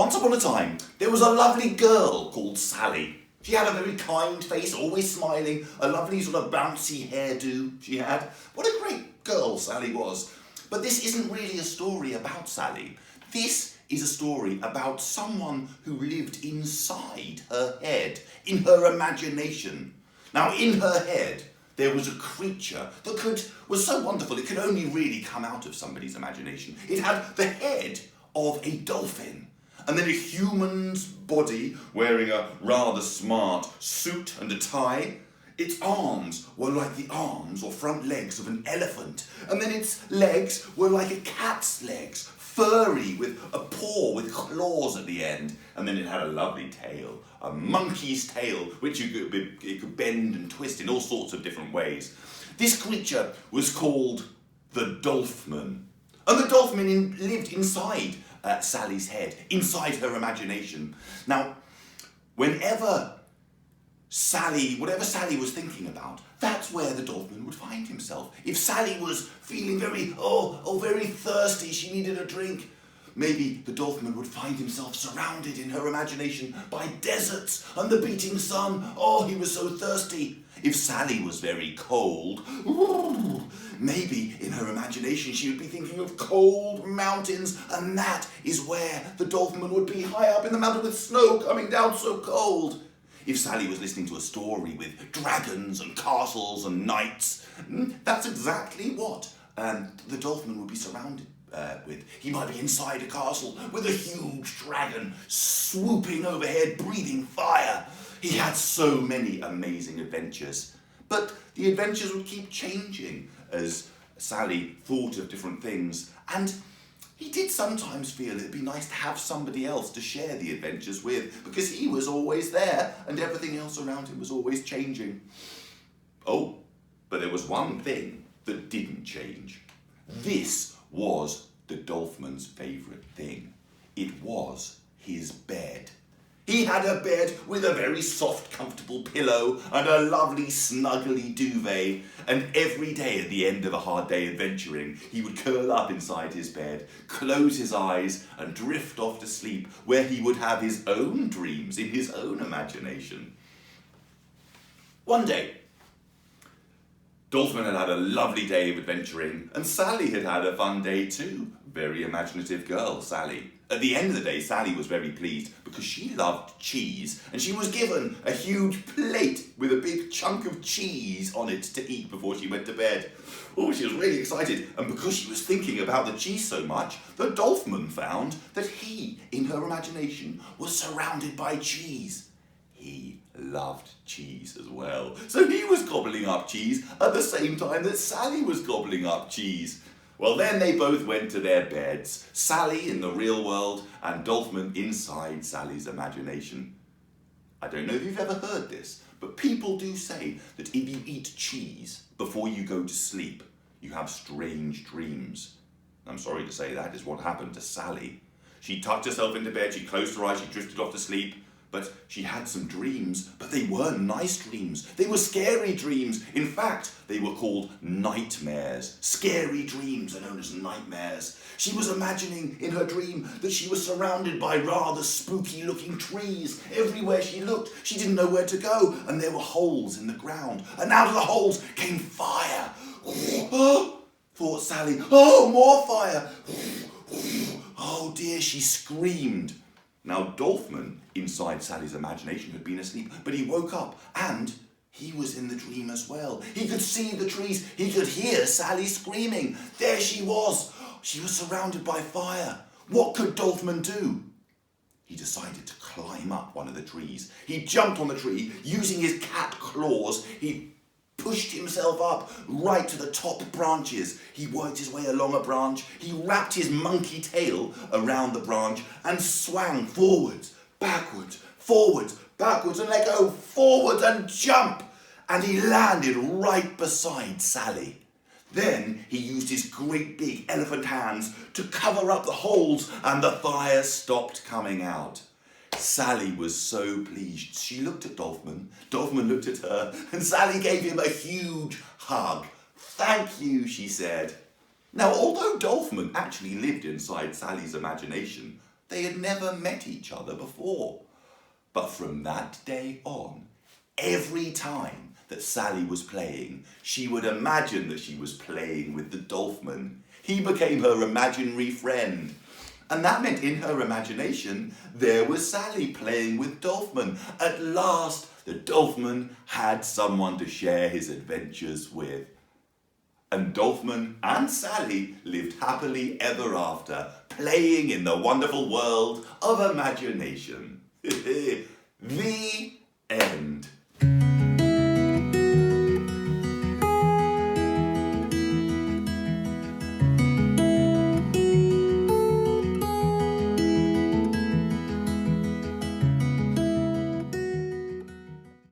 Once upon a time, there was a lovely girl called Sally. She had a very kind face, always smiling, a lovely sort of bouncy hairdo she had. What a great girl Sally was. But this isn't really a story about Sally. This is a story about someone who lived inside her head, in her imagination. Now, in her head, there was a creature that was so wonderful it could only really come out of somebody's imagination. It had the head of a dolphin, and then a human's body wearing a rather smart suit and a tie. Its arms were like the arms or front legs of an elephant, and then its legs were like a cat's legs, furry with a paw with claws at the end, and then it had a lovely tail, a monkey's tail, which it could bend and twist in all sorts of different ways. This creature was called the Dolphman, and the Dolphman lived inside Sally's head, inside her imagination. Now, whatever Sally was thinking about, that's where the Dolphman would find himself. If Sally was feeling very thirsty, she needed a drink, maybe the Dolphman would find himself surrounded in her imagination by deserts and the beating sun. Oh, he was so thirsty. If Sally was very cold, maybe in her imagination she would be thinking of cold mountains, and that is where the Dolphman would be, high up in the mountain with snow coming down so cold. If Sally was listening to a story with dragons and castles and knights, that's exactly what the Dolphin would be surrounded with. He might be inside a castle with a huge dragon swooping overhead, breathing fire. He had so many amazing adventures. But the adventures would keep changing as Sally thought of different things, and he did sometimes feel it'd be nice to have somebody else to share the adventures with, because he was always there and everything else around him was always changing. Oh, but there was one thing that didn't change. This was the Dolphman's favourite thing. It was his bed. He had a bed with a very soft, comfortable pillow and a lovely, snuggly duvet, and every day at the end of a hard day adventuring, he would curl up inside his bed, close his eyes, and drift off to sleep, where he would have his own dreams in his own imagination. One day, Dolphman had had a lovely day of adventuring, and Sally had had a fun day too. Very imaginative girl, Sally. At the end of the day, Sally was very pleased because she loved cheese, and she was given a huge plate with a big chunk of cheese on it to eat before she went to bed. Oh, she was really excited, and because she was thinking about the cheese so much, the Dolphman found that he, in her imagination, was surrounded by cheese. He loved cheese as well, so he was gobbling up cheese at the same time that Sally was gobbling up cheese. Well, then they both went to their beds, Sally in the real world and Dolphman inside Sally's imagination. I don't know if you've ever heard this, but people do say that if you eat cheese before you go to sleep, you have strange dreams. I'm sorry to say that is what happened to Sally. She tucked herself into bed, she closed her eyes, she drifted off to sleep. But she had some dreams, but they weren't nice dreams. They were scary dreams. In fact, they were called nightmares. Scary dreams are known as nightmares. She was imagining in her dream that she was surrounded by rather spooky-looking trees. Everywhere she looked, she didn't know where to go, and there were holes in the ground. And out of the holes came fire. Oh, thought Sally. Oh, more fire. Oh dear, she screamed. Now, Dolphman, inside Sally's imagination, had been asleep, but he woke up, and he was in the dream as well. He could see the trees. He could hear Sally screaming. There she was. She was surrounded by fire. What could Dolphman do? He decided to climb up one of the trees. He jumped on the tree. Using his cat claws, he pushed himself up right to the top branches. He worked his way along a branch. He wrapped his monkey tail around the branch and swung forwards, backwards, and let go, forwards and jump. And he landed right beside Sally. Then he used his great big elephant hands to cover up the holes, and the fire stopped coming out. Sally was so pleased. She looked at Dolphman. Dolphman looked at her, and Sally gave him a huge hug. "Thank you," she said. Now, although Dolphman actually lived inside Sally's imagination, They had never met each other before. But from that day on, every time that Sally was playing, she would imagine that she was playing with the Dolphman. He became her imaginary friend. And that meant in her imagination, there was Sally playing with Dolphman. At last, the Dolphman had someone to share his adventures with. And Dolphman and Sally lived happily ever after, playing in the wonderful world of imagination.